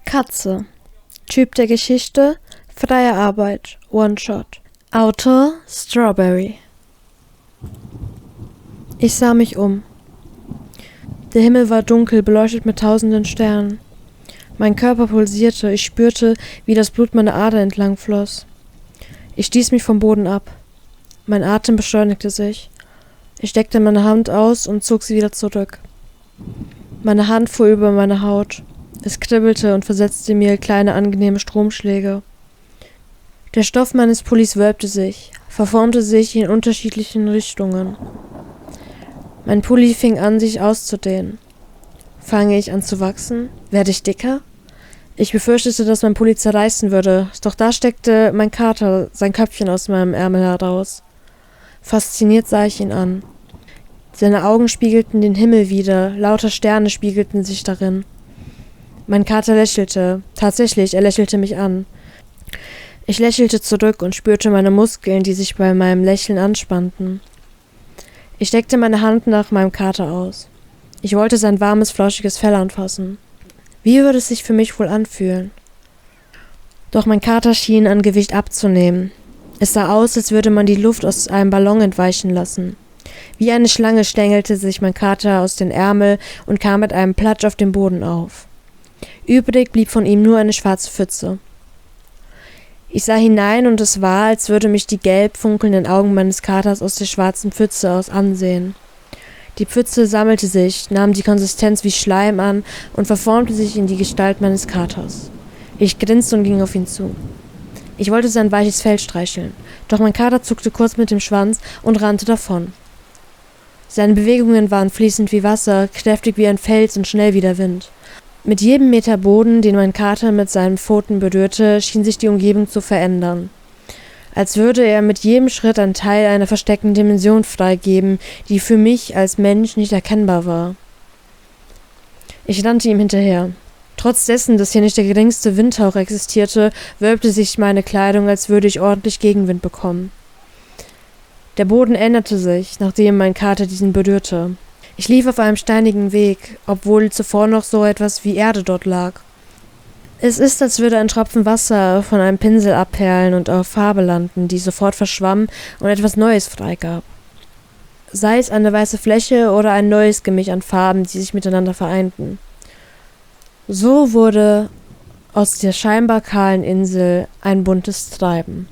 Katze. Typ der Geschichte: freie Arbeit, One-Shot. Autor: Strawberry. Ich sah mich um. Der Himmel war dunkel, beleuchtet mit tausenden Sternen. Mein Körper pulsierte, ich spürte, wie das Blut meine Ader entlang floss. Ich stieß mich vom Boden ab. Mein Atem beschleunigte sich. Ich steckte meine Hand aus und zog sie wieder zurück. Meine Hand fuhr über meine Haut. Es kribbelte und versetzte mir kleine angenehme Stromschläge. Der Stoff meines Pullis wölbte sich, verformte sich in unterschiedlichen Richtungen. Mein Pulli fing an, sich auszudehnen. Fange ich an zu wachsen? Werde ich dicker? Ich befürchtete, dass mein Pulli zerreißen würde, doch da steckte mein Kater sein Köpfchen aus meinem Ärmel heraus. Fasziniert sah ich ihn an. Seine Augen spiegelten den Himmel wider, lauter Sterne spiegelten sich darin. Mein Kater lächelte. Tatsächlich, er lächelte mich an. Ich lächelte zurück und spürte meine Muskeln, die sich bei meinem Lächeln anspannten. Ich steckte meine Hand nach meinem Kater aus. Ich wollte sein warmes, flauschiges Fell anfassen. Wie würde es sich für mich wohl anfühlen? Doch mein Kater schien an Gewicht abzunehmen. Es sah aus, als würde man die Luft aus einem Ballon entweichen lassen. Wie eine Schlange schlängelte sich mein Kater aus den Ärmel und kam mit einem Platsch auf den Boden auf. Übrig blieb von ihm nur eine schwarze Pfütze. Ich sah hinein und es war, als würde mich die gelb funkelnden Augen meines Katers aus der schwarzen Pfütze aus ansehen. Die Pfütze sammelte sich, nahm die Konsistenz wie Schleim an und verformte sich in die Gestalt meines Katers. Ich grinste und ging auf ihn zu. Ich wollte sein weiches Fell streicheln, doch mein Kater zuckte kurz mit dem Schwanz und rannte davon. Seine Bewegungen waren fließend wie Wasser, kräftig wie ein Fels und schnell wie der Wind. Mit jedem Meter Boden, den mein Kater mit seinen Pfoten berührte, schien sich die Umgebung zu verändern. Als würde er mit jedem Schritt einen Teil einer versteckten Dimension freigeben, die für mich als Mensch nicht erkennbar war. Ich rannte ihm hinterher. Trotz dessen, dass hier nicht der geringste Windhauch existierte, wölbte sich meine Kleidung, als würde ich ordentlich Gegenwind bekommen. Der Boden änderte sich, nachdem mein Kater diesen berührte. Ich lief auf einem steinigen Weg, obwohl zuvor noch so etwas wie Erde dort lag. Es ist, als würde ein Tropfen Wasser von einem Pinsel abperlen und auf Farbe landen, die sofort verschwamm und etwas Neues freigab. Sei es eine weiße Fläche oder ein neues Gemisch an Farben, die sich miteinander vereinten. So wurde aus der scheinbar kahlen Insel ein buntes Treiben.